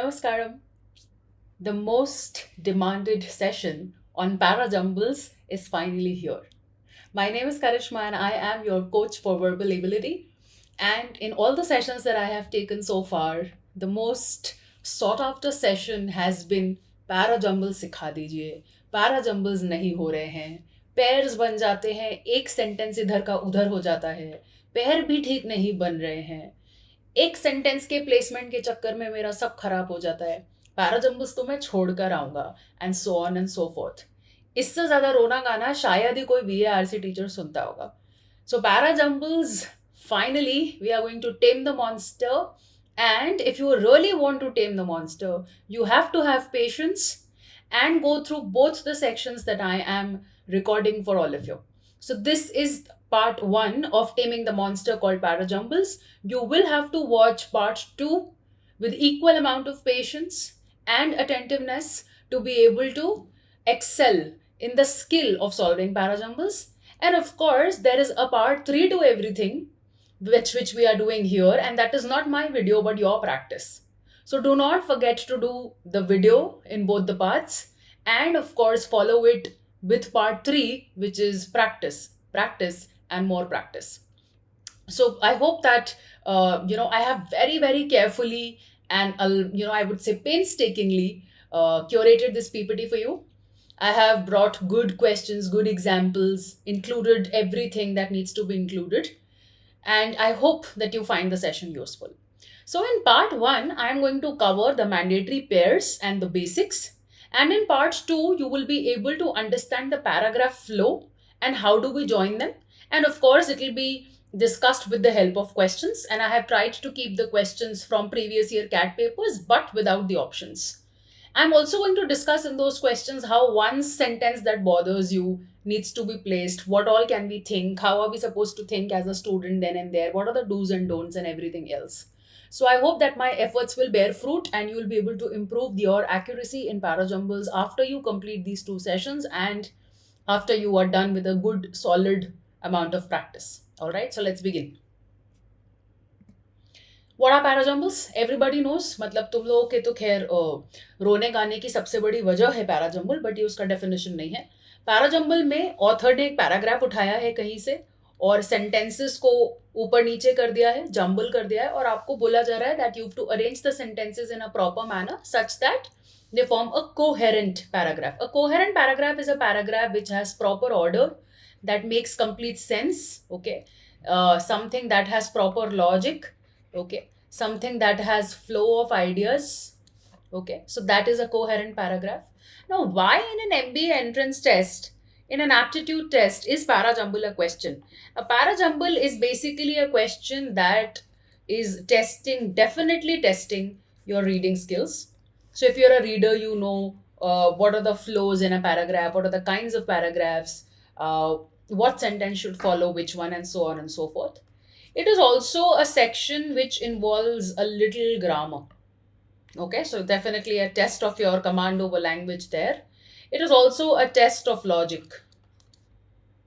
Namaskaram. The most demanded session on Parajumbles is finally here. My name is Karishma and I am your coach for verbal ability. And in all the sessions that I have taken so far, the most sought after session has been Parajumbles सिखा दीजिए. Parajumbles नहीं हो रहे हैं. Pairs बन जाते हैं. एक सेंटेंस इधर का उधर हो जाता है. पैर भी ठीक नहीं बन रहे हैं. एक सेंटेंस के प्लेसमेंट के चक्कर में मेरा सब खराब हो जाता है. पैराजम्बल्स तो मैं छोड़कर आऊंगा and so on and so fourth. इससे ज्यादा रोना गाना शायद ही कोई VARC टीचर सुनता होगा. सो parajumbles, finally we are going to tame the monster, and if you really want to tame the monster, you have to have patience and go through both the sections that I am recording for all of you. So this is part 1 of taming the monster called Parajumbles. You will have to watch part 2 with equal amount of patience and attentiveness to be able to excel in the skill of solving Parajumbles. And of course, there is a part 3 to everything, which we are doing here, and that is not my video but your practice. So do not forget to do the video in both the parts, and of course follow it with part 3, which is practice and more practice. So I hope that I have very carefully and I would say painstakingly curated this PPT for you. I have brought good questions, good examples, included everything that needs to be included, and I hope that you find the session useful. So in part 1, I am going to cover the mandatory pairs and the basics. And in part 2, you will be able to understand the paragraph flow and how do we join them. And of course, it will be discussed with the help of questions. And I have tried to keep the questions from previous year CAT papers, but without the options. I'm also going to discuss in those questions how one sentence that bothers you needs to be placed, what all can we think, how are we supposed to think as a student then and there, what are the do's and don'ts and everything else. So I hope that my efforts will bear fruit and you will be able to improve your accuracy in Parajumbles after you complete these 2 sessions and after you are done with a good solid amount of practice. All right, so let's begin. What are parajumbles? Everybody knows. मतलब तुम लोगों के तो खैर रोने गाने की सबसे बड़ी वजह है पैराजम्बल, बट ये उसका डेफिनेशन नहीं है. पैराजम्बल में ऑथर ने एक पैराग्राफ उठाया है कहीं से और सेंटेंसेस को ऊपर नीचे कर दिया है, जम्बल कर दिया है, और आपको बोला जा रहा है that you have to arrange the sentences in a proper manner such that they form a coherent paragraph. A coherent paragraph is a paragraph which has proper order, that makes complete sense, okay? Something that has proper logic, okay? Something that has flow of ideas, okay? So that is a coherent paragraph. Now, why in an MBA entrance test, in an aptitude test, is parajumble a question? A parajumble is basically a question that is definitely testing your reading skills. So if you're a reader, you know what are the flows in a paragraph, what are the kinds of paragraphs, what sentence should follow which one, and so on and so forth. It is also a section which involves a little grammar. Okay, so definitely a test of your command over language there. It is also a test of logic.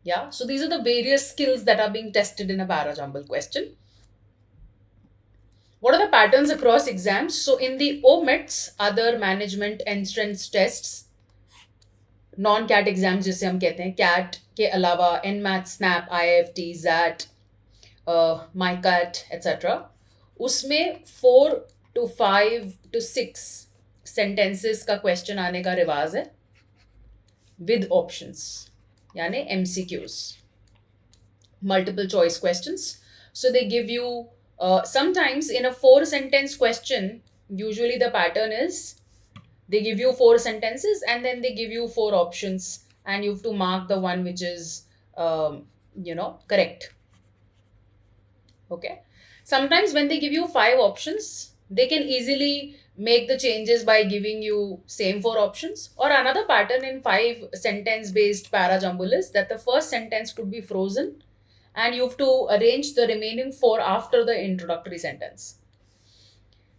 Yeah, so these are the various skills that are being tested in a parajumble question. What are the patterns across exams? So in the OMETs, other management entrance tests, non-CAT exams जिसे हम कहते हैं, CAT के अलावा NMAT, SNAP, IIFT, ZAT, MyCAT, etc. उसमें 4 to 5 to 6 sentences का question आने का रिवाज है with options, यानी MCQs, multiple choice questions. So they give you sometimes in a 4-sentence question, usually the pattern is they give you 4 sentences and then they give you 4 options and you have to mark the one which is correct. Okay. Sometimes when they give you 5 options, they can easily make the changes by giving you same 4 options. Or another pattern in 5 sentence based parajumble is that the first sentence could be frozen and you have to arrange the remaining 4 after the introductory sentence.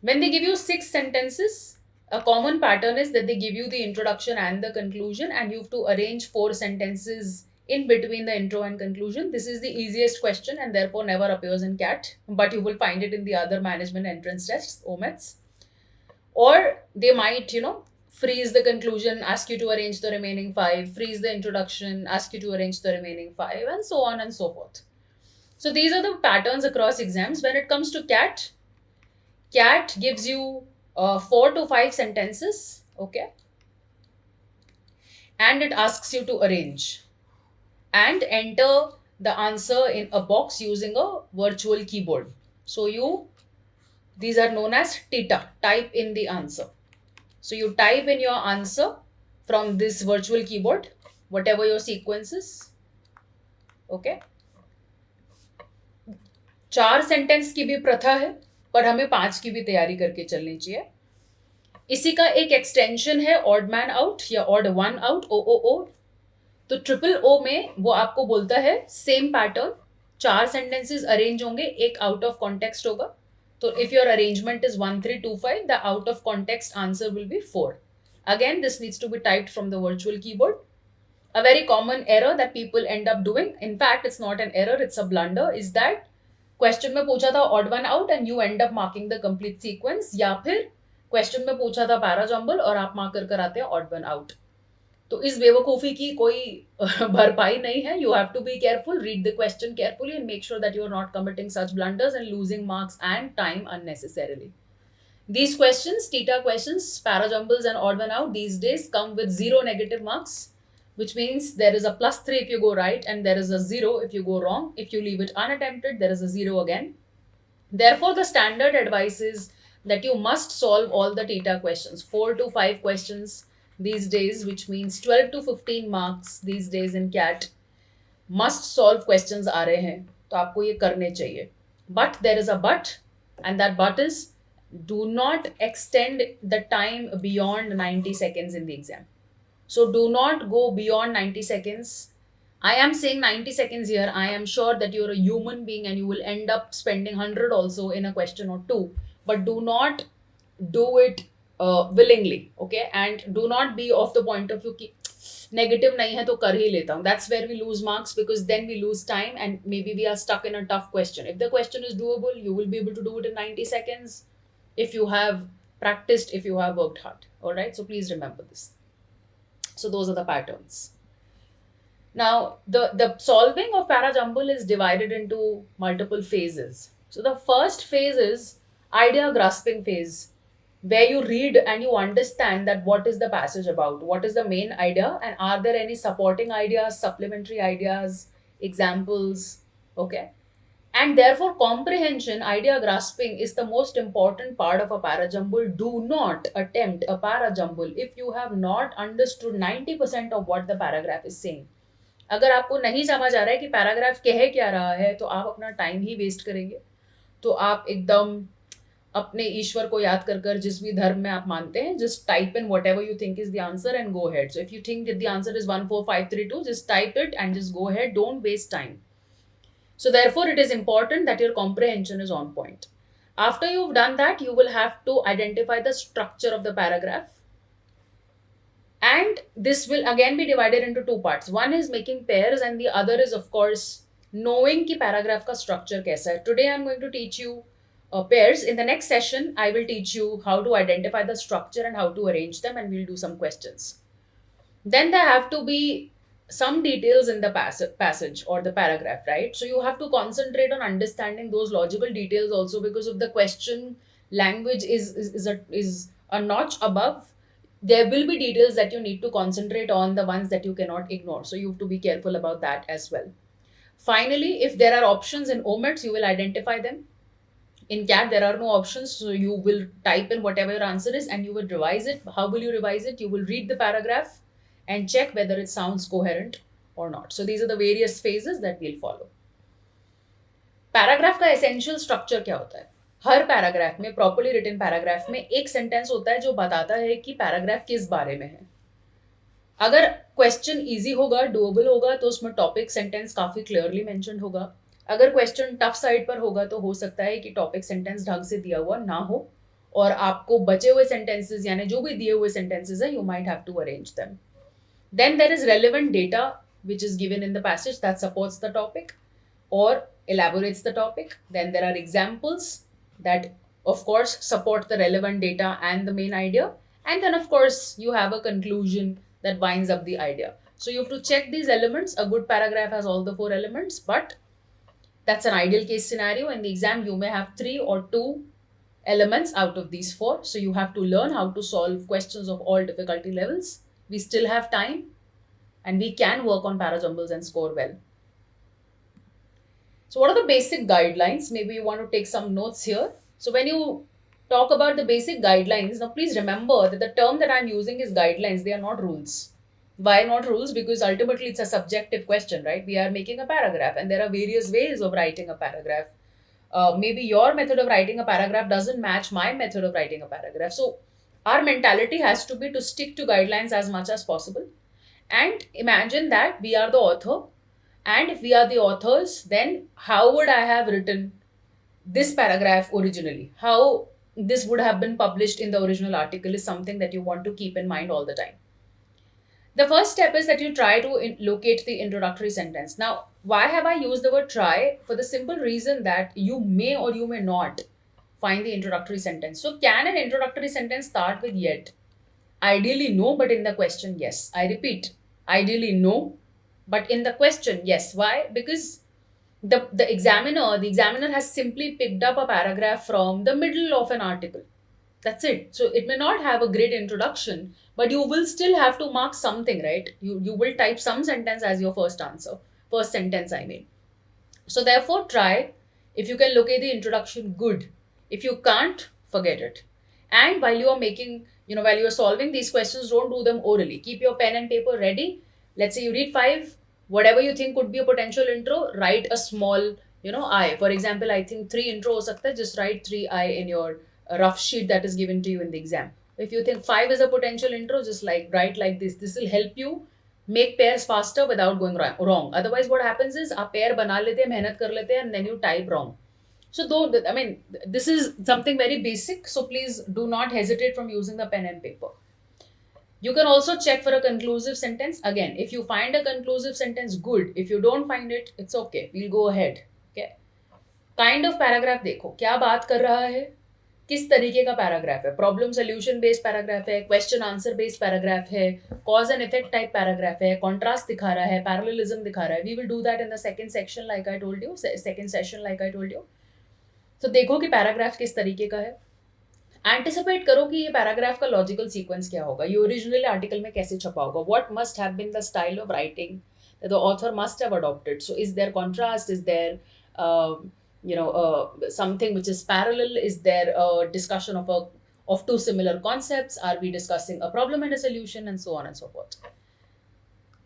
When they give you 6 sentences, a common pattern is that they give you the introduction and the conclusion and you have to arrange 4 sentences in between the intro and conclusion. This is the easiest question and therefore never appears in CAT, but you will find it in the other management entrance tests, OMETs. Or they might, freeze the conclusion, ask you to arrange the remaining five, freeze the introduction, ask you to arrange the remaining five, and so on and so forth. So these are the patterns across exams. When it comes to CAT gives you 4 to 5 sentences, okay, and it asks you to arrange and enter the answer in a box using a virtual keyboard. So these are known as TITA, type in the answer. So you type in your answer from this virtual keyboard, whatever your sequence is, okay. 4 sentence की भी प्रथा है, पर हमें 5 की भी तैयारी करके चलनी चाहिए. इसी का एक एक्सटेंशन है ऑड मैन आउट या ऑड वन आउट, OOO. तो ट्रिपल ओ में वो आपको बोलता है सेम पैटर्न, 4 सेंटेंसेस अरेंज होंगे, एक आउट ऑफ कॉन्टेक्स्ट होगा. तो if your arrangement is 1 3 2 5, the out of context answer will be 4. Again this needs to be typed from the virtual keyboard. A very common error that people end up doing, in fact it's not an error, it's a blunder, is that question में पूछा था odd one out and you and up marking the complete sequence, या फिर question में पूछा था parajumble और आप मार्क कर आते हैं ऑड वन आउट. तो इस बेवकूफ़ी की कोई भरपाई नहीं है. You have to be careful, read the question carefully and make sure that you are not committing such blunders and losing marks and time unnecessarily. These questions, TITA questions, parajumbles and odd one out, these days come with 0 negative marks, which means there is a +3 if you go right and there is a 0 if you go wrong. If you leave it unattempted, there is a 0 again. Therefore, the standard advice is that you must solve all the TITA questions, 4 to 5 questions these days, which means 12 to 15 marks these days in CAT. Must solve questions आ रहे हैं, तो आपको ये करने चाहिए. But there is a but, and that but is do not extend the time beyond 90 seconds in the exam. So do not go beyond 90 seconds. I am saying 90 seconds here. I am sure that you're a human being and you will end up spending 100 also in a question or two. But do not do it willingly, okay? And do not be of the point of view कि negative नहीं है तो कर ही लेता हूँ. That's where we lose marks, because then we lose time and maybe we are stuck in a tough question. If the question is doable, you will be able to do it in 90 seconds if you have practiced, if you have worked hard. All right, so please remember this. So those are the patterns. Now, the solving of Parajumble is divided into multiple phases. So the first phase is idea grasping phase, where you read and you understand that what is the passage about, what is the main idea, and are there any supporting ideas, supplementary ideas, examples, okay? And therefore, comprehension, idea grasping is the most important part of a parajumble. Do not attempt a parajumble if you have not understood 90% of what the paragraph is saying. अगर आपको नहीं समझ आ रहा है कि paragraph कह क्या रहा है, तो आप अपना टाइम ही वेस्ट करेंगे. तो आप एकदम अपने ईश्वर को याद कर कर, जिस भी धर्म में आप मानते हैं, just type in whatever you think is the answer and go ahead. So if you think that the answer is 1 4 5 3 2, just type it and just go ahead. Don't waste time. So therefore, it is important that your comprehension is on point. After you've done that, you will have to identify the structure of the paragraph. And this will again be divided into two parts. One is making pairs and the other is, of course, knowing ki paragraph ka structure kaisa hai. Today I'm going to teach you pairs. In the next session, I will teach you how to identify the structure and how to arrange them, and we'll do some questions. Then there have to be some details in the passage or the paragraph, right? So you have to concentrate on understanding those logical details also, because if the question language is a notch above, there will be details that you need to concentrate on, the ones that you cannot ignore. So you have to be careful about that as well. Finally, if there are options in OMETs, you will identify them. In CAT, there are no options, so you will type in whatever your answer is and you will revise it. How will you revise it? You will read the paragraph and check whether it sounds coherent or not. So these are the various phases that we'll follow. Paragraph का essential structure क्या होता है? हर paragraph में, properly written paragraph में, एक sentence होता है जो बताता है कि पैराग्राफ किस बारे में है. अगर क्वेश्चन इजी होगा, डूएबल होगा, तो उसमें टॉपिक सेंटेंस काफ़ी क्लियरली मेंशन होगा. अगर क्वेश्चन टफ साइड पर होगा तो हो सकता है कि टॉपिक सेंटेंस ढंग से दिया हुआ ना हो और आपको बचे हुए सेंटेंसेस, यानी जो भी दिए हुए सेंटेंसेस है, you might have to arrange them. Then there is relevant data which is given in the passage that supports the topic or elaborates the topic. Then there are examples that Of course, support the relevant data and the main idea. And then, of course, you have a conclusion that binds up the idea. So you have to check these elements. A good paragraph has all the four elements, but that's an ideal case scenario. In the exam, you may have three or two elements out of these four. So you have to learn how to solve questions of all difficulty levels. We still have time and we can work on Parajumbles and score well. So, what are the basic guidelines? Maybe you want to take some notes here. So, when you talk about the basic guidelines, now please remember that the term that I'm using is guidelines, they are not rules. Why not rules? Because ultimately it's a subjective question, right? We are making a paragraph and there are various ways of writing a paragraph. Maybe your method of writing a paragraph doesn't match my method of writing a paragraph. So, our mentality has to be to stick to guidelines as much as possible and imagine that we are the author, and if we are the authors, then how would I have written this paragraph originally? How this would have been published in the original article is something that you want to keep in mind all the time. The first step is that you try to locate the introductory sentence. Now, why have I used the word try? For the simple reason that you may or you may not find the introductory sentence. So, can an introductory sentence start with yet? Ideally, no, but in the question, yes. I repeat, ideally, no, but in the question, yes. Why? Because the examiner has simply picked up a paragraph from the middle of an article. That's it. So it may not have a great introduction, but you will still have to mark something, right? You will type some sentence as your first answer. First sentence, I mean. So therefore, try. If you can locate the introduction, good. If you can't, forget it. And while you are making, while you are solving these questions, don't do them orally. Keep your pen and paper ready. Let's say you read five, whatever you think could be a potential intro, write a small, I. For example, I think three intro ho sakta hai, just write three I in your rough sheet that is given to you in the exam. If you think five is a potential intro, just like write like this. This will help you make pairs faster without going wrong. Otherwise, what happens is आप pair बना लेते हैं, मेहनत कर लेते हैं, and then you type wrong. So though I mean this is something very basic, so please do not hesitate from using the pen and paper. You can also check for a conclusive sentence. Again, if you find a conclusive sentence, good. If you don't find it, it's okay. We'll go ahead. Okay. Kind of paragraph देखो क्या बात कर रहा है, किस तरीके का paragraph है. प्रॉब्लम सोल्यूशन बेस्ड पैराग्राफ है, क्वेश्चन आंसर बेस्ड पैराग्राफ है, cause and effect type paragraph है, कॉन्ट्रास्ट दिखा रहा है, पैरेललिज्म दिखा रहा है. We will do that in the second section like I told you, second session like I told you. तो देखो कि पैराग्राफ किस तरीके का है. एंटिसिपेट करो कि ये पैराग्राफ का लॉजिकल सीक्वेंस क्या होगा, ये ओरिजिनल आर्टिकल में कैसे छपा होगा. What must have been the style of writing the author must have adopted. So is there contrast, is there something which is parallel, is there a discussion of two similar concepts, are we discussing a problem and a solution, and so on and so forth.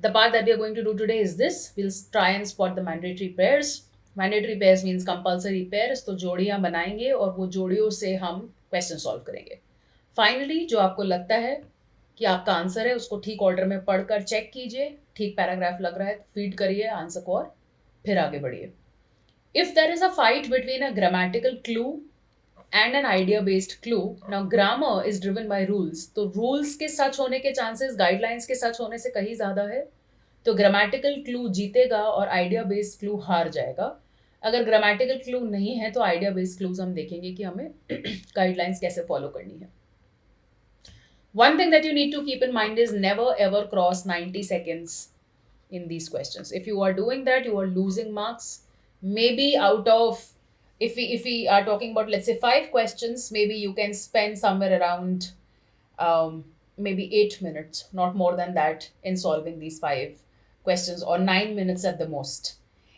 The part that we are going to do today is this. We'll try and spot the mandatory pairs. Mandatory pairs means compulsory pairs. तो जोड़ियां बनाएंगे और वो जोड़ियों से हम question solve करेंगे. Finally जो आपको लगता है कि आपका आंसर है, उसको ठीक ऑर्डर में पढ़कर चेक कीजिए. ठीक पैराग्राफ लग रहा है, फीड करिए आंसर को और फिर आगे बढ़िए. If there is a fight between a grammatical clue and an idea-based clue, now grammar is driven by rules. तो rules के सच होने के chances guidelines के सच होने से कहीं ज़्यादा है. तो grammatical clue जीतेगा और idea-based clue हार जाएगा. अगर grammatical clue नहीं है तो idea-based clues हम देखेंगे कि हमें guidelines कैसे follow करनी है. One thing that you need to keep in mind is never ever cross 90 seconds in these questions. If you are doing that, you are losing marks. Maybe out of, if we are talking about, let's say 5 questions, maybe you can spend somewhere around maybe 8 minutes, not more than that, in solving these 5 questions, or 9 minutes at the most.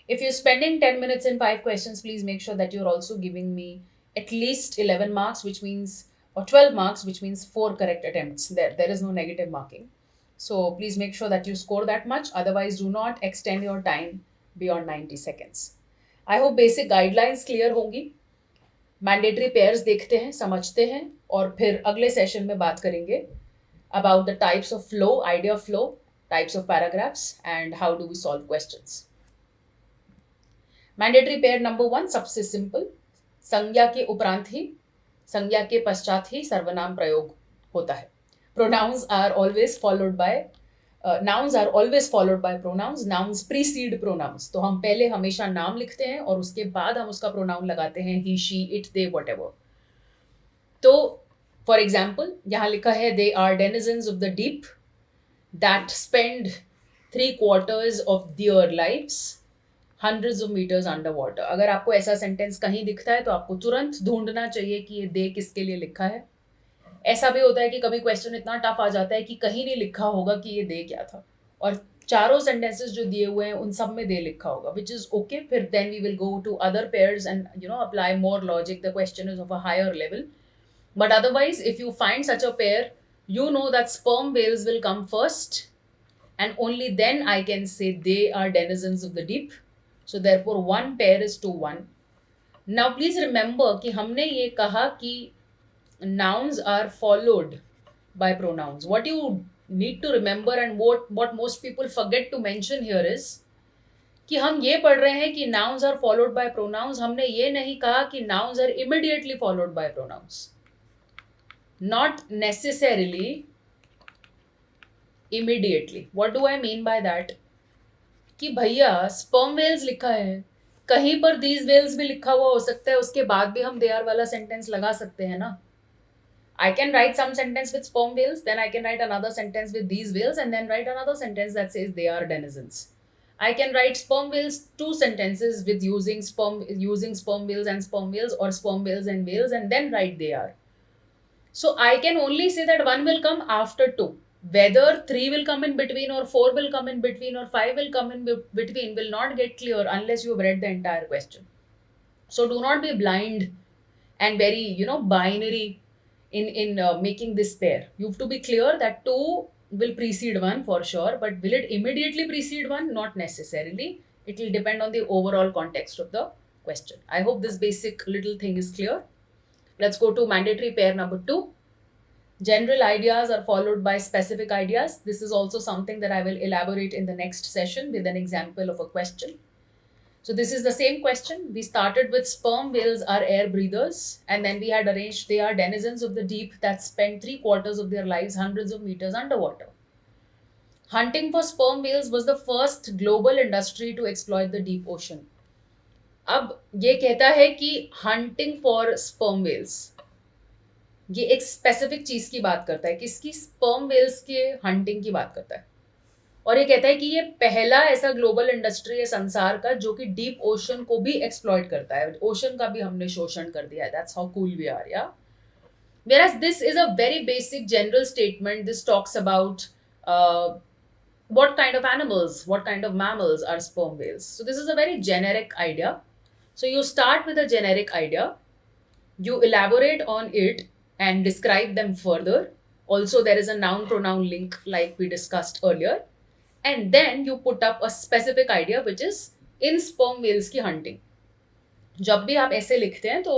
If you're spending 10 minutes in 5 questions, please make sure that you're also giving me at least 11 marks, which means, or 12 marks, which means 4 correct attempts. There is no negative marking. So please make sure that you score that much. Otherwise, do not extend your time beyond 90 seconds. I hope basic guidelines clear होंगी. Mandatory pairs देखते हैं, समझते हैं, और फिर अगले session में बात करेंगे about the types of flow, idea flow, types of paragraphs and how do we solve questions. Mandatory pair number 1 सबसे सिंपल. संज्ञा के उपरांत ही, संज्ञा के पश्चात ही सर्वनाम प्रयोग होता है. Pronouns are always followed by nouns are always followed by pronouns. Nouns precede pronouns. तो हम पहले हमेशा नाम लिखते हैं और उसके बाद हम उसका pronoun लगाते हैं he, she, it, they, whatever. तो फॉर एग्जाम्पल यहाँ लिखा है they are denizens of the deep that spend 3/4 of their lives hundreds of metres under water. अगर आपको ऐसा सेंटेंस कहीं दिखता है तो आपको तुरंत ढूंढना चाहिए कि ये दे किसके लिए लिखा है. ऐसा भी होता है कि कभी क्वेश्चन इतना टफ आ जाता है कि कहीं नहीं लिखा होगा कि ये दे क्या था, और चारों सेंटेंसेस जो दिए हुए हैं उन सब में दे लिखा होगा, विच इज ओके. फिर then we will go to other pairs and apply more logic. The question is of a higher level. But otherwise, if you find such a pair, you know that sperm whales will come first, and only then I can say they are denizens of the deep. So therefore, one pair is to one. Now, please remember कि हमने ये कहा कि nouns are followed by pronouns. What you need to remember and what most people forget to mention here is कि हम ये पढ़ रहे हैं कि nouns are followed by pronouns. हमने ये नहीं कहा कि nouns are immediately followed by pronouns. Not necessarily immediately. What do I mean by that? कि भैया sperm whales लिखा है, कहीं पर these whales भी लिखा हुआ हो सकता है, उसके बाद भी हम they are वाला sentence लगा सकते हैं ना. I can write some sentence with sperm whales, then I can write another sentence with these whales, and then write another sentence that says they are denizens. I can write sperm whales 2 sentences with using sperm whales and sperm whales, or sperm whales and whales, and then write they are. So I can only say that one will come after 2. Whether 3 will come in between, or 4 will come in between, or 5 will come in between will not get clear unless you have read the entire question. So do not be blind and very, binary in making this pair. You have to be clear that 2 will precede 1 for sure, but will it immediately precede 1? Not necessarily. It will depend on the overall context of the question. I hope this basic little thing is clear. Let's go to mandatory pair number 2. General ideas are followed by specific ideas. This is also something that I will elaborate in the next session with an example of a question. So this is the same question. We started with sperm whales are air breathers, and then we had arranged they are denizens of the deep that spend 3/4 of their lives hundreds of meters underwater. Hunting for sperm whales was the first global industry to exploit the deep ocean. अब ये कहता है कि hunting for sperm Wales, ये एक specific चीज की बात करता है, किसकी? स्पर्म वेल्स के हंटिंग की बात करता है. और ये कहता है कि ये पहला ऐसा ग्लोबल इंडस्ट्री है संसार का जो कि डीप ओशन को भी एक्सप्लॉइट करता है. ओशन का भी हमने शोषण कर दिया है. That's how cool we are. या whereas this is a very basic general statement. This talks about what kind of animals, what kind of mammals are sperm whales. So this is a very generic idea. So you start with a generic idea, you elaborate on it and describe them further. Also, there is a noun pronoun link like we discussed earlier. And then you put up a specific idea which is in sperm whales की hunting. जब भी आप ऐसे लिखते हैं तो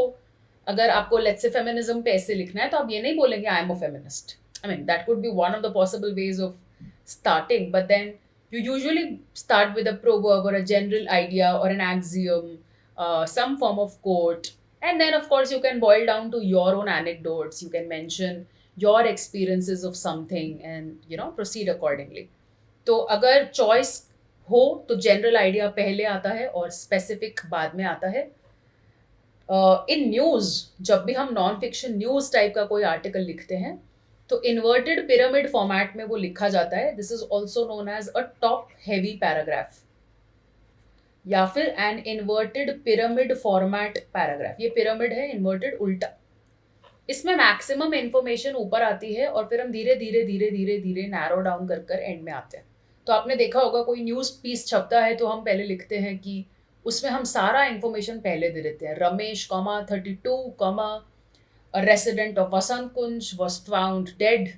अगर आपको let's say feminism पे ऐसे लिखना है तो आप ये नहीं बोलेंगे I am a feminist. I mean that could be one of the possible ways of starting, but then you usually start with a proverb or a general idea or an axiom, some form of quote, and then of course you can boil down to your own anecdotes. You can mention your experiences of something and proceed accordingly. तो अगर choice हो तो general idea पहले आता है और specific बाद में आता है. इन न्यूज़ जब भी हम नॉन फिक्शन न्यूज़ टाइप का कोई आर्टिकल लिखते हैं तो इन्वर्टेड पिरामिड फॉर्मेट में वो लिखा जाता है. This is also known as a top heavy paragraph या फिर an inverted pyramid format paragraph. ये पिरामिड है, इन्वर्टेड उल्टा. इसमें मैक्सिमम इंफॉर्मेशन ऊपर आती है और फिर हम धीरे धीरे धीरे धीरे धीरे नैरो डाउन कर कर एंड में आते हैं. तो आपने देखा होगा कोई न्यूज़ पीस छपता है तो हम पहले लिखते हैं कि उसमें हम सारा इंफॉर्मेशन पहले दे देते हैं. Ramesh 32 a resident of Vasant Kunj was found dead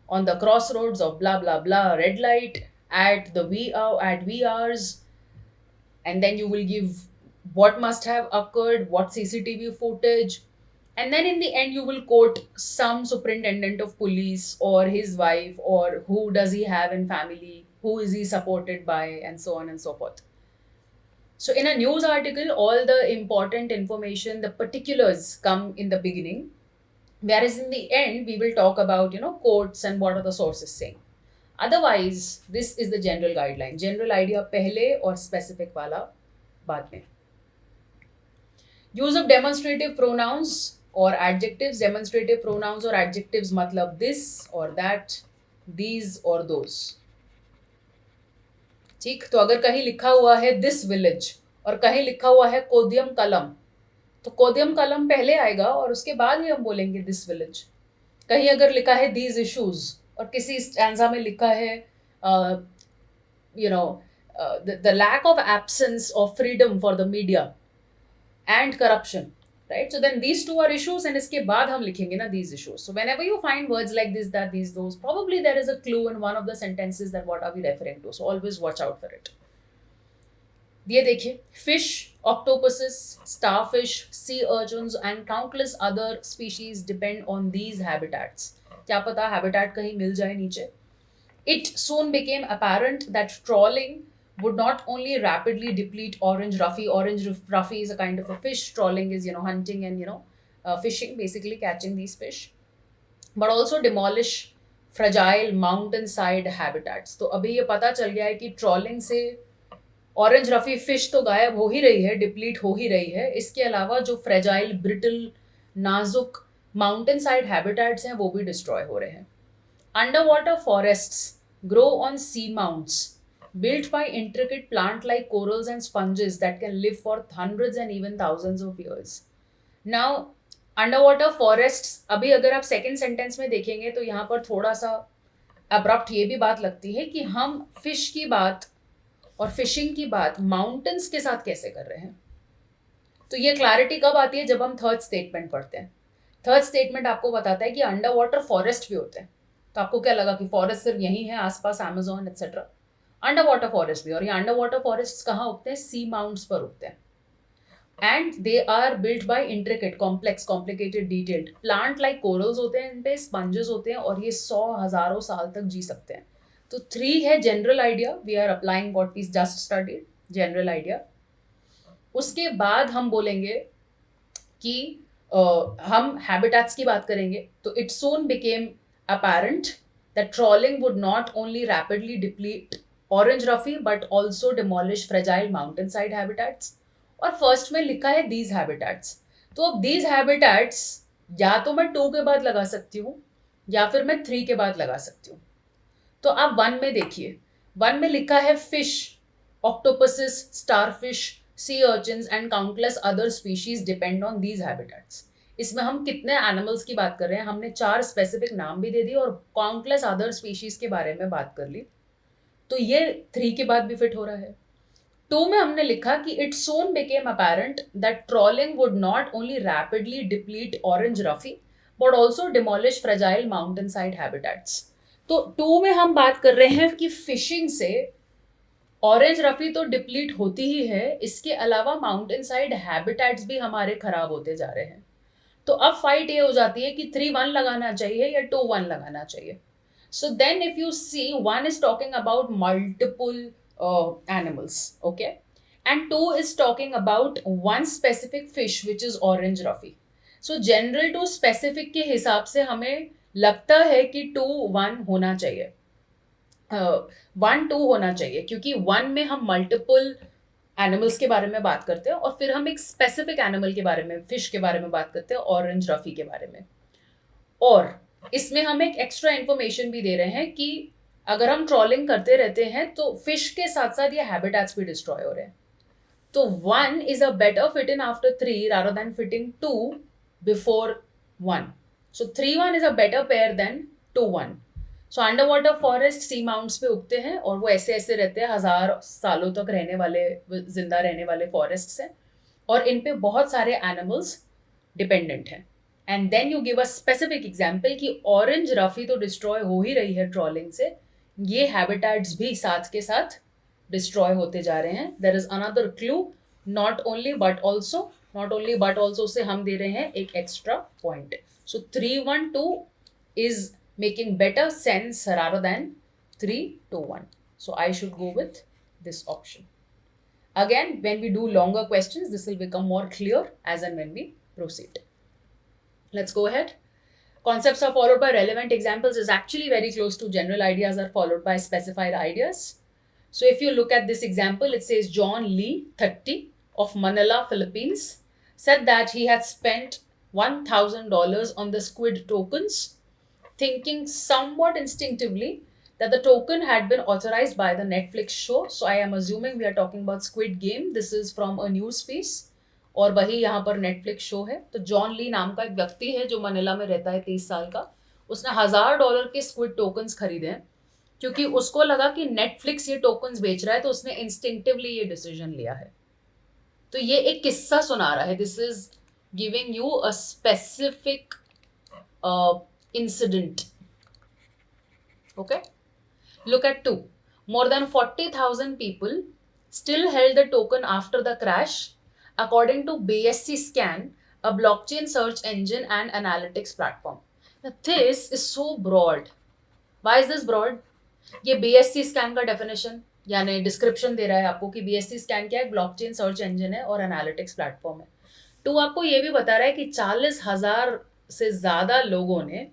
on the crossroads of blah blah blah red light at V hours, and then you will give what must have occurred, what CCTV footage, and then in the end you will quote some superintendent of police or his wife or who does he have in family, who is he supported by, and so on and so forth. So in a news article, all the important information, the particulars come in the beginning, whereas in the end, we will talk about, quotes and what are the sources saying. Otherwise, this is the general guideline. General idea pehle or specific wala baad mein. Use of demonstrative pronouns और adjectives, demonstrative pronouns और adjectives मतलब this or that, these और those. ठीक, तो अगर कहीं लिखा हुआ है दिस विलेज और कहीं लिखा हुआ है कोदियम कलम, तो कोदियम कलम पहले आएगा और उसके बाद ही हम बोलेंगे दिस विलेज. कहीं अगर लिखा है दीज इश्यूज और किसी स्टैंजा में लिखा है the lack of absence of freedom for the media and corruption, right? So then these two are issues and इसके बाद हम लिखेंगे ना these issues. So whenever you find words like this, that, these, those, probably there is a clue in one of the sentences that what are we referring to. So always watch out for it. ये देखिए, fish, octopuses, starfish, sea urchins and countless other species depend on these habitats. क्या पता habitat कहीं मिल जाए नीचे. It soon became apparent that trawling would not only rapidly deplete orange ruffy. Orange ruffy is a kind of a fish. Trawling is, hunting and, fishing, basically catching these fish. But also demolish fragile mountainside habitats. तो अभी ये पता चल गया है कि trawling से orange Rafi fish तो गायब हो ही रही है, डिप्लीट हो ही रही है. इसके अलावा जो फ्रेजाइल, ब्रिटल, नाजुक माउंटेन साइड हैबिटेट्स हैं वो भी डिस्ट्रॉय हो रहे हैं. Underwater forests grow on seamounts built by intricate plant-like corals and sponges that can live for hundreds and even thousands of years. Now, underwater forests, अभी अगर आप सेकेंड सेंटेंस में देखेंगे तो यहाँ पर थोड़ा सा अब्रप्ट ये भी बात लगती है कि हम फिश की बात और फिशिंग की बात माउंटेन्स के साथ कैसे कर रहे हैं. तो ये क्लैरिटी कब आती है, जब हम थर्ड स्टेटमेंट पढ़ते हैं. थर्ड स्टेटमेंट आपको बताता है कि अंडर वाटर फॉरेस्ट भी होते हैं. तो आपको क्या लगा कि फॉरेस्ट सिर्फ यही है आसपास, Amazon etcetera. Under water forest भी, और ये अंडर वाटर फॉरेस्ट कहाँ उगते हैं, सी माउंट्स पर उगते हैं. And they are built by intricate, complex, complicated, detailed plant like corals होते हैं, इन पे स्पंजेस होते हैं और ये 100 हजारों साल तक जी सकते हैं. तो 3 है general idea. We are applying what we just studied, general idea. उसके बाद हम बोलेंगे कि हम हैबिटेट्स की बात करेंगे. तो it soon became apparent that trawling would not only rapidly deplete orange ruffy but also demolish fragile mountainside habitats. और फर्स्ट में लिखा है these habitats. तो अब these habitats या तो मैं 2 के बाद लगा सकती हूँ या फिर मैं 3 के बाद लगा सकती हूँ. तो आप 1 में देखिए, 1 में लिखा है fish, octopuses, starfish, sea urchins and countless other species depend on these habitats. इसमें हम कितने एनिमल्स की बात कर रहे हैं, हमने 4 स्पेसिफिक नाम भी दे दिए और काउंटलेस अदर स्पीशीज के बारे में बात कर ली. तो ये 3 के बाद भी फिट हो रहा है. 2 में हमने लिखा कि it soon became apparent that trawling would not only rapidly deplete orange roughy but also demolish fragile mountainside habitats. तो 2 में हम बात कर रहे हैं कि फिशिंग से ऑरेंज रफी तो डिप्लीट होती ही है, इसके अलावा माउंटेन साइड हैबिटेट्स भी हमारे खराब होते जा रहे हैं. तो अब फाइट ये हो जाती है कि 3-1 लगाना चाहिए या 2-1 लगाना चाहिए. So then if you see, 1 is talking about multiple animals, okay, and 2 is talking about one specific fish which is orange ruffy. So general to specific के हिसाब से हमें लगता है कि 2-1 होना चाहिए, 1-2 होना चाहिए, क्योंकि 1 में हम मल्टीपल एनिमल्स के बारे में बात करते हैं और फिर हम एक स्पेसिफिक एनिमल के बारे में, फिश के बारे में बात करते हैं, ऑरेंज रफी के बारे में. और इसमें हम एक एक्स्ट्रा इन्फॉर्मेशन भी दे रहे हैं कि अगर हम ट्रॉलिंग करते रहते हैं तो फिश के साथ साथ ये हैबिटेट्स भी डिस्ट्रॉय हो रहे हैं. तो 1 is a better fit in after 3 rather than fitting 2 before 1. So 3-1 is a better pair than 2-1. So under water forest sea mounts पे उगते हैं और वो ऐसे ऐसे रहते हैं, 1000 सालों तक रहने वाले, जिंदा रहने वाले फॉरेस्ट्स हैं और इन पे बहुत सारे एनिमल्स डिपेंडेंट हैं. And then you give a specific example कि ऑरेंज रफी तो डिस्ट्रॉय हो ही रही है ट्रॉलिंग से, ये हैबिटेट्स भी साथ के साथ डिस्ट्रॉय होते जा रहे हैं. There is another clue, not only but also से हम दे रहे हैं एक extra point. So 3-1-2 is making better sense rather than 3-2-1. So I should go with this option. Again, when we do longer questions, this will become more clear as and when we proceed. Let's go ahead. Concepts are followed by relevant examples is actually very close to general ideas are followed by specified ideas. So if you look at this example, it says John Lee, 30, of Manila, Philippines, said that he had spent $1,000 on the squid tokens, thinking somewhat instinctively that the token had been authorized by the Netflix show. So I am assuming we are talking about Squid Game. This is from a news piece. और वही यहाँ पर Netflix show है. तो John ली नाम का एक व्यक्ति है जो मनीला में रहता है, 30 साल का. उसने $1,000 के स्क्विड टोकन्स खरीदे हैं क्योंकि उसको लगा कि नेटफ्लिक्स ये टोकन्स बेच रहा है, तो उसने इंस्टिंक्टिवली ये डिसीजन लिया है. तो ये एक किस्सा सुना रहा है. This is giving you a specific incident. Okay? Look at 2. More than 40,000 people still held the token after the crash, according to BSC Scan, a blockchain search engine and analytics platform. Now, this is so broad. Why is this broad? ये BSC Scan का definition यानी description दे रहा है आपको कि BSC Scan क्या है, blockchain search engine है और एनालिटिक्स प्लेटफॉर्म है. तो आपको ये भी बता रहा है कि 40,000 से ज्यादा लोगों ने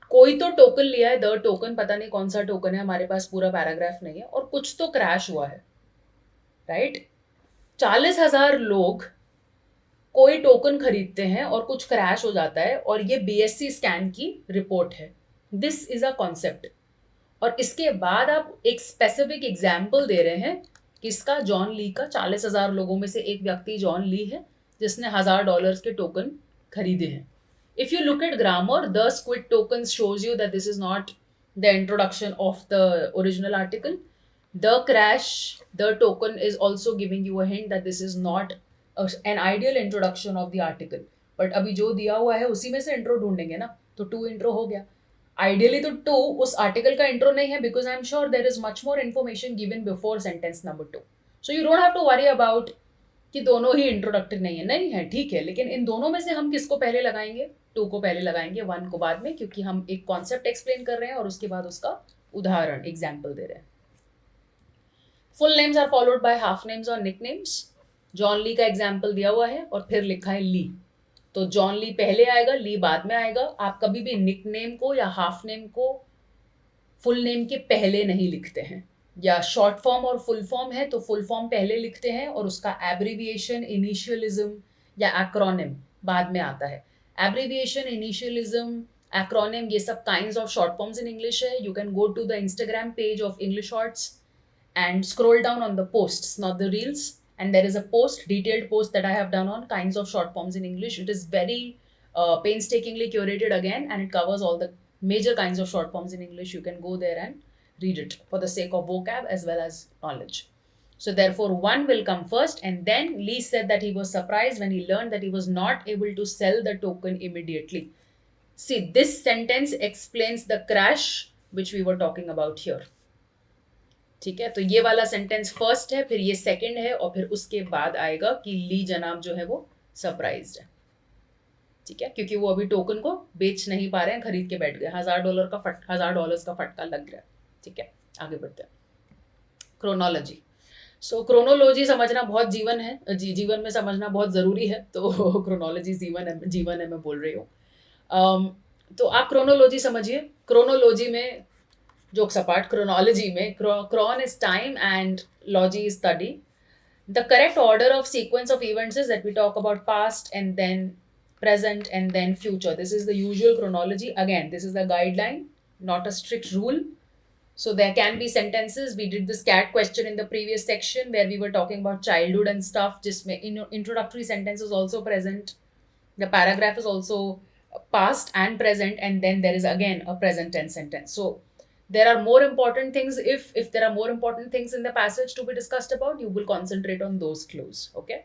कोई तो टोकन लिया है. द टोकन पता नहीं कौन सा टोकन है, हमारे पास पूरा पैराग्राफ नहीं है, और कुछ तो क्रैश हुआ है. राइट? 40,000 लोग कोई टोकन खरीदते हैं और कुछ क्रैश हो जाता है, और ये BSC स्कैन की रिपोर्ट है. This is a concept. और इसके बाद आप एक स्पेसिफिक एग्जाम्पल दे रहे हैं किसका? जॉन ली का. 40,000 लोगों में से एक व्यक्ति जॉन ली है जिसने $1,000 के टोकन खरीदे हैं. If you look at grammar, the squid tokens shows you that this is not the introduction of the original article. The crash, the token is also giving you a hint that this is not an ideal introduction of the article. But अभी जो दिया हुआ है उसी में से intro ढूंढेंगे ना, तो 2 intro हो गया. Ideally तो 2 उस article का intro नहीं है, because I'm sure there is much more information given before sentence number 2. So you don't have to worry about कि दोनों ही इंट्रोडक्टरी नहीं है. नहीं है, ठीक है, लेकिन इन दोनों में से हम किसको पहले लगाएंगे? 2 को पहले लगाएंगे, 1 को बाद में, क्योंकि हम एक कॉन्सेप्ट एक्सप्लेन कर रहे हैं और उसके बाद उसका उदाहरण एग्जाम्पल दे रहे हैं. Full names are followed by half names और निक नेम्स. जॉन ली का एग्जाम्पल दिया हुआ है और फिर लिखा है ली, तो जॉन ली पहले आएगा, ली बाद में आएगा. आप कभी भी निक नेम को या हाफ नेम को फुल नेम के पहले नहीं लिखते हैं. या शॉर्ट फॉर्म और फुल फॉर्म है तो फुल फॉर्म पहले लिखते हैं और उसका एब्रीविएशन, इनिशियलिज्म या एक्रोनिम बाद में आता है. एब्रीविएशन, इनिशियलिज्म, एक्रोनिम, ये सब kinds of short forms in English है. You can go to the Instagram page of Englishorts and scroll down on the posts, not the reels, and there is a detailed post that I have done on kinds of short forms in English. It is very painstakingly curated again, and it covers all the major kinds of short forms in English. You can go there and read it for the sake of vocab as well as knowledge. So therefore 1 will come first, and then Lee said that he was surprised when he learned that he was not able to sell the token immediately. See, this sentence explains the crash which we were talking about here. ठीक है, तो ये वाला sentence first है, फिर ये second है, और फिर उसके बाद आएगा कि ली जनाब जो है वो सरप्राइज्ड है. ठीक है, क्योंकि वो अभी टोकन को बेच नहीं पा रहे हैं, खरीद के बैठ गए. $1,000 का फटका लग गया. ठीक है, आगे बढ़ते हैं. क्रोनोलॉजी. सो क्रोनोलॉजी समझना बहुत जीवन में समझना बहुत ज़रूरी है. तो क्रोनोलॉजी जीवन है मैं बोल रही हूँ. तो आप क्रोनोलॉजी समझिए. क्रोनोलॉजी में जोक्स अपार्ट, chronology में chron is time and logy is study. The correct order of sequence of events is that we talk about past and then present and then future. This is the usual chronology. Again, this is the guideline, not a strict rule. So there can be sentences. We did this CAT question in the previous section where we were talking about childhood and stuff. Jisme introductory sentence is also present. The paragraph is also past and present, and then there is again a present tense sentence. So there are more important things. If there are more important things in the passage to be discussed about, you will concentrate on those clues. Okay.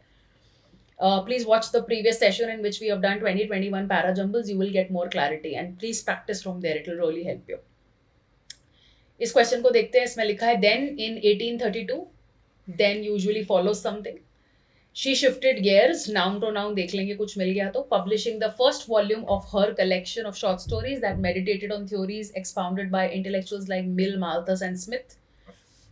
Please watch the previous session in which we have done 2021 Parajumbles. You will get more clarity, and please practice from there. It will really help you. इस question को देखते हैं. इसमें लिखा है then in 1832, then usually follows something. She shifted gears, noun to noun देख लेंगे, कुछ मिल गया तो. Publishing the first volume of her collection of short stories that meditated on theories expounded by intellectuals like Mill, Malthus and Smith.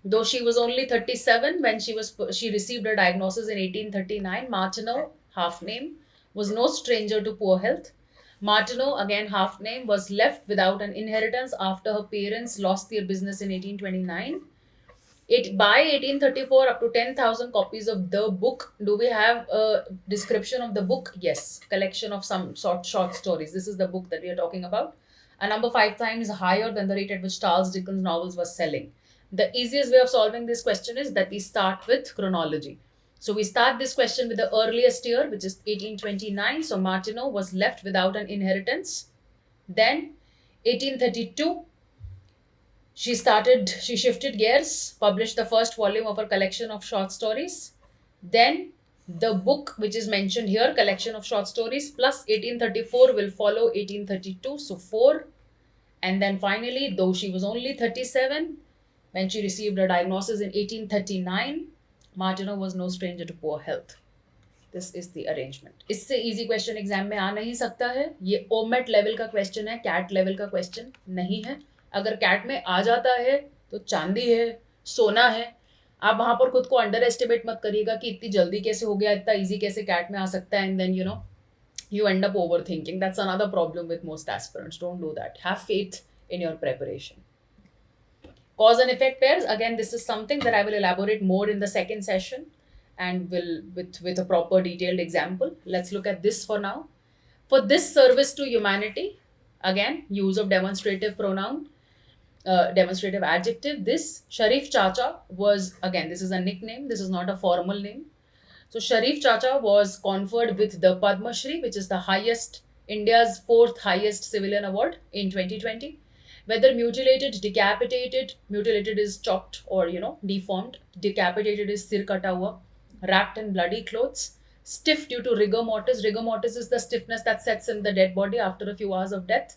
Though she was only 37 when she received her diagnosis in 1839, Martineau, half name, was no stranger to poor health. Martineau, again half name, was left without an inheritance after her parents lost their business in 1829. It by 1834 up to 10,000 copies of the book. Do we have a description of the book? Yes, collection of some short stories. This is the book that we are talking about. A number 5 times higher than the rate at which Charles Dickens novels were selling. The easiest way of solving this question is that we start with chronology. So we start this question with the earliest year, which is 1829. So Martineau was left without an inheritance. Then 1832, she shifted gears, published the first volume of her collection of short stories. Then the book, which is mentioned here, collection of short stories, plus 1834 will follow 1832, so 4. And then finally, though she was only 37, when she received a diagnosis in 1839, Martineau was no stranger to poor health. This is the arrangement. इससे easy question exam में आ नहीं सकता है. ये omit level का question है, cat level का question नहीं है. अगर कैट में आ जाता है तो चांदी है, सोना है. आप वहां पर खुद को अंडर एस्टिमेट मत करिएगा कि इतनी जल्दी कैसे हो गया, इतना इजी कैसे कैट में आ सकता है, and then you end up overthinking. That's another problem with most aspirants. Don't do that. Have faith in your preparation. Cause and effect pairs. Again, this is something that I will elaborate more in the second session and will with a proper detailed example. Let's look at this for now. For this service to humanity, again, use of demonstrative pronoun, demonstrative adjective. This Sharif Chacha was, again, this is a nickname. This is not a formal name. So Sharif Chacha was conferred with the Padma Shri, which is the highest, India's fourth highest civilian award in 2020. Whether mutilated, decapitated, mutilated is chopped or deformed, decapitated is sir kata hua, wrapped in bloody clothes, stiff due to rigor mortis. Rigor mortis is the stiffness that sets in the dead body after a few hours of death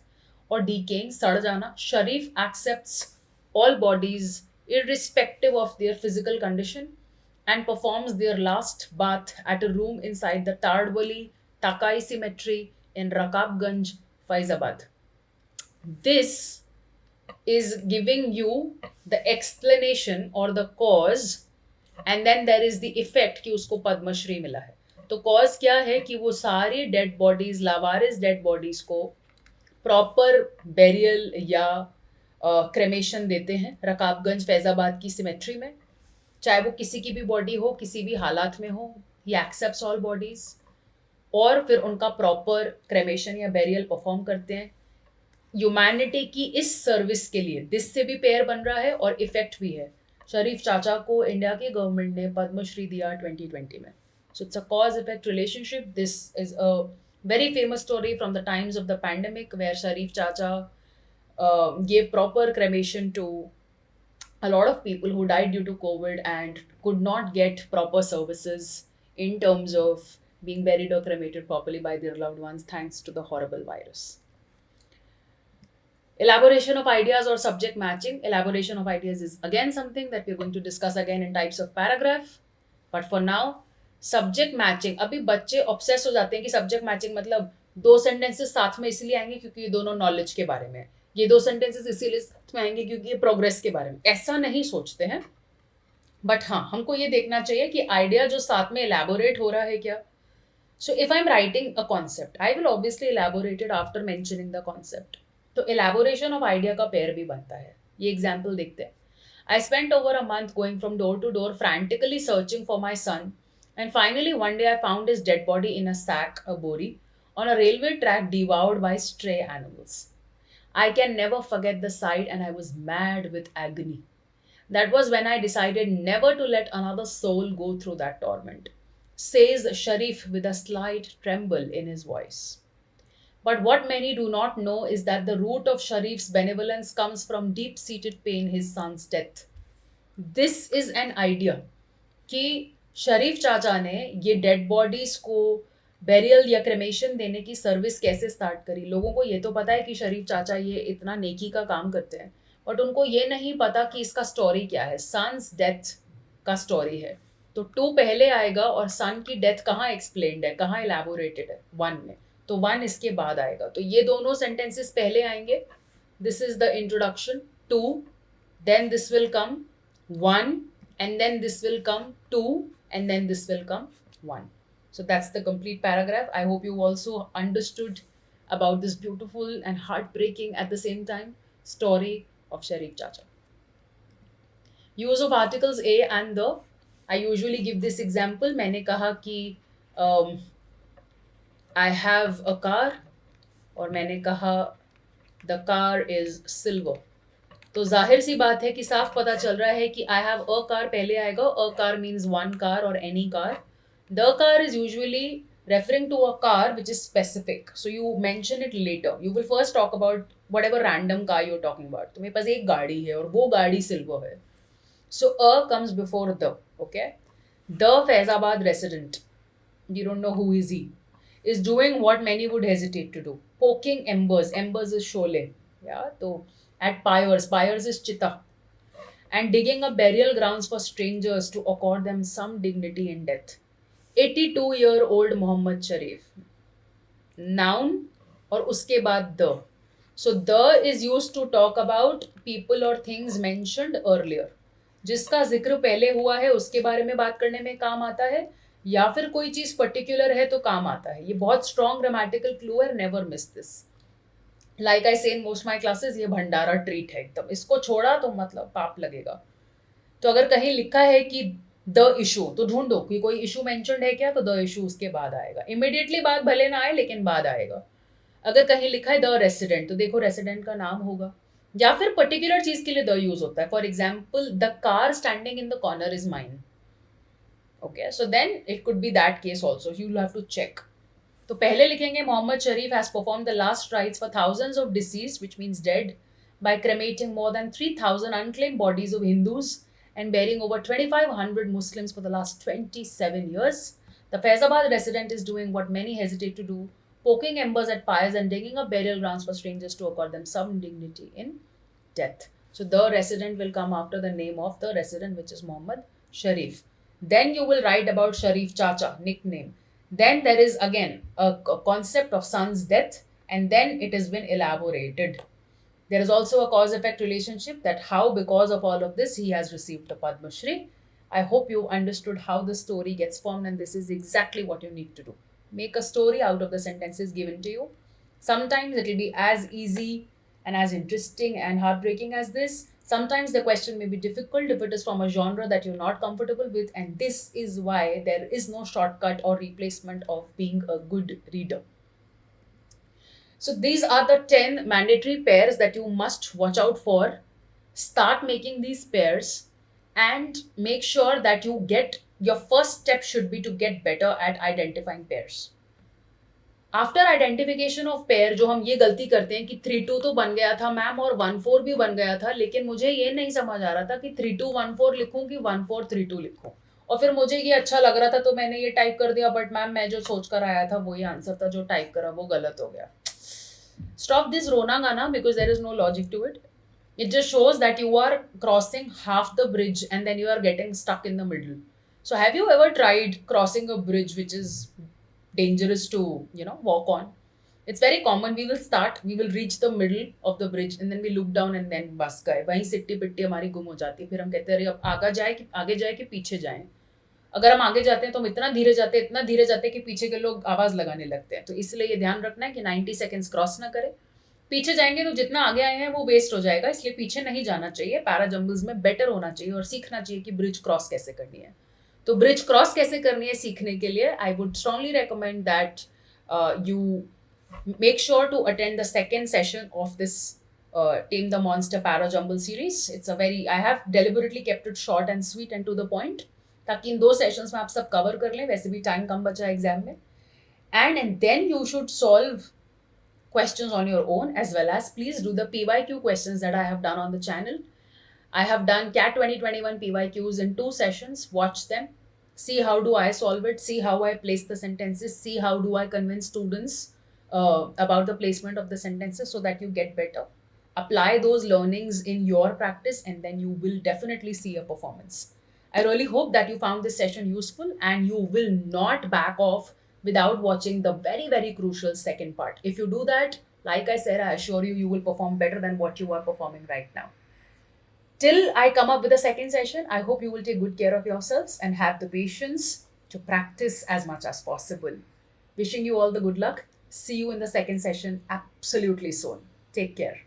or decaying, sad jana. Sharif accepts all bodies irrespective of their physical condition and performs their last bath at a room inside the Tardwali Takai Cemetery in Rakabganj, Faizabad. This is giving you the explanation or the cause, and then there is the effect कि उसको पद्मश्री मिला है. तो cause क्या है कि वो सारी डेड बॉडीज, लावारिस डेड बॉडीज को प्रॉपर बेरियल या क्रेमेशन देते हैं रकाबगंज फैजाबाद की सिमेट्री में. चाहे वो किसी की भी बॉडी हो, किसी भी हालात में हो, ही एक्सेप्ट्स ऑल बॉडीज और फिर उनका प्रॉपर क्रेमेशन या बेरियल परफॉर्म करते हैं ह्यूमैनिटी की इस सर्विस के लिए. दिस से भी पेयर बन रहा है और इफेक्ट भी है. शरीफ चाचा को इंडिया की गवर्नमेंट ने पद्मश्री दिया 2020 में. So it's a cause effect relationship. This is a very famous story from the times of the pandemic where Sharif chacha gave proper cremation to a lot of people who died due to COVID and could not get proper services in terms of being buried or cremated properly by their loved ones thanks to the horrible virus. Elaboration of ideas or subject matching. Elaboration of ideas is again something that we're going to discuss again in types of paragraph. But for now, subject matching. अभी बच्चे obsess हो जाते हैं कि subject matching मतलब दो sentences साथ में इसलिए आएंगे क्योंकि ये दोनों knowledge के बारे में, ये दो sentences इसीलिए साथ में आएंगे क्योंकि ये progress के बारे में. ऐसा नहीं सोचते हैं. बट हाँ, हमको ये देखना चाहिए कि आइडिया जो साथ में elaborate हो रहा है क्या. So if I'm writing a concept, I will obviously elaborate it after mentioning the concept. तो एलैबोरेशन ऑफ आइडिया का पेयर भी बनता है. ये एग्जाम्पल देखते हैं. I spent over a month going from door to door frantically searching for my son and finally one day I found his dead body in a sack, a bori, on a railway track devoured by stray animals. I can never forget the sight and I was mad with agony. That was when I decided never to let another soul go through that torment, says Sharif with a slight tremble in his voice. But what many do not know is that the root of Sharif's benevolence comes from deep-seated pain, his son's death. This is an idea कि शरीफ चाचा ने ये dead bodies को burial या cremation देने की service कैसे start करी. लोगों को ये तो पता है कि शरीफ चाचा ये इतना नेकी का काम करते हैं, बट उनको ये नहीं पता कि इसका स्टोरी क्या है. सन्स डेथ का स्टोरी है. तो 2 पहले आएगा और सन की डेथ कहाँ एक्सप्लेन्ड है, कहाँ एलैबोरेटेड है, 1 में. तो 1 इसके बाद आएगा. तो ये दोनों सेंटेंसेस पहले आएंगे. This is the introduction 2, then this will come 1, and then this will come 2, and then this will come 1. So that's the complete paragraph. I hope you also understood about this beautiful and heartbreaking at the same time story of Sharif Chacha. Use of articles A and the. I usually give this example. मैंने कहा कि I have a car, और मैंने कहा the car is silver. तो जाहिर सी बात है कि साफ पता चल रहा है कि आई हैव अ कार पहले आएगा. A car means one car और any car. The car is usually referring to a car which is specific. So you mention it later. You will first talk about whatever random car you're talking about. तो मेरे पास एक गाड़ी है और वो गाड़ी silver है. So a comes before the. Okay. The Faizabad resident, you don't know who is he, is doing what many would hesitate to do. Poking embers. Embers is shole. Yeah. So at pyres. Pyres is chita. And digging up burial grounds for strangers to accord them some dignity in death. 82-year-old Mohammad Sharif. Noun और उसके बाद the. So the is used to talk about people or things mentioned earlier. जिसका जिक्र पहले हुआ है उसके बारे में बात करने में काम आता है, या फिर कोई चीज पर्टिकुलर है तो काम आता है. ये बहुत स्ट्रॉन्ग ग्रामेटिकल क्लू है. Never miss this. Like I से इन मोस्ट माई क्लासेस, ये भंडारा ट्रीट है एकदम. इसको छोड़ा तो मतलब पाप लगेगा. तो अगर कहीं लिखा है कि द इशू, तो ढूंढो कि कोई इशू मेंशन्ड है क्या, तो द इशू उसके बाद आएगा. इमीडिएटली बाद भले ना आए लेकिन बाद आएगा. अगर कहीं लिखा है द रेसिडेंट, तो देखो रेसिडेंट का नाम होगा, या फिर पर्टिकुलर चीज के लिए द यूज होता है. For example the car standing in the corner is mine. Okay, so then it could be that case also. You have to check. तो पहले लिखेंगे Mohammad Sharif has perform the last rites for thousands of deceased which means dead by cremating more than 3,000 unclaimed bodies of Hindus and burying over 2,500 Muslims for the last 27 years. The Faizabad resident is doing what many hesitate to do, poking embers at pyres and digging up burial grounds for strangers to accord them some dignity in death. So the resident will come after the name of the resident, which is Mohammad Sharif. Then you will write about Sharif Chacha, nickname. Then there is again a concept of son's death, and then it has been elaborated. There is also a cause-effect relationship, that how because of all of this he has received a Padma Shri. I hope you understood how the story gets formed, and this is exactly what you need to do. Make a story out of the sentences given to you. Sometimes it will be as easy and as interesting and heartbreaking as this. Sometimes the question may be difficult if it is from a genre that you're not comfortable with, and this is why there is no shortcut or replacement of being a good reader. So these are the 10 mandatory pairs that you must watch out for. Start making these pairs and make sure that you get, your first step should be to get better at identifying pairs. After identification of pair, जो हम ये गलती करते हैं कि 3-2 तो बन गया था मैम और 1-4 भी बन गया था, लेकिन मुझे ये नहीं समझ आ रहा था कि 3-2-1-4 लिखूं कि 1-4-3-2 लिखूं, और फिर मुझे ये अच्छा लग रहा था तो मैंने ये टाइप कर दिया, बट मैम मैं जो सोच कर आया था वही आंसर था, जो टाइप करा वो गलत हो गया. Stop this Rona Gana, because there is no logic to it. It just shows that you are crossing half the bridge and then you are getting stuck in the middle. So have you ever tried crossing a bridge which is dangerous to, walk on? It's very common. We will reach the middle of the bridge and then we look down and then बस गए. वहीं सिट्टी पिट्टी हमारी गुम हो जाती है. फिर हम कहते हैं अरे अब आगे जाए कि पीछे जाएं. अगर हम आगे जाते हैं तो हम इतना धीरे जाते हैं कि पीछे के लोग आवाज लगाने लगते हैं. तो इसलिए ये ध्यान रखना है कि 90 सेकेंड्स क्रॉस ना करें. पीछे जाएंगे तो जितना आगे आए हैं वो वेस्ट हो जाएगा, इसलिए पीछे नहीं जाना चाहिए. पैराजम्बल्स में बेटर होना चाहिए और सीखना चाहिए कि ब्रिज क्रॉस कैसे करनी है. तो ब्रिज क्रॉस कैसे करनी है सीखने के लिए I would strongly recommend that you make sure to attend the second session of this Tame the Monster Parajumble series. It's a very, I have deliberately kept it short and sweet and to the point, ताकि इन 2 sessions में आप सब cover कर लें. वैसे भी time कम बचा है एग्जाम में. And then you should solve questions on your own, as well as please do the PYQ questions that I have done on the channel. I have done CAT 2021 PYQs in 2 sessions. Watch them. See how do I solve it. See how I place the sentences. See how do I convince students about the placement of the sentences so that you get better. Apply those learnings in your practice and then you will definitely see a performance. I really hope that you found this session useful and you will not back off without watching the very, very crucial second part. If you do that, like I said, I assure you, you will perform better than what you are performing right now. Till I come up with a second session, I hope you will take good care of yourselves and have the patience to practice as much as possible. Wishing you all the good luck. See you in the second session absolutely soon. Take care.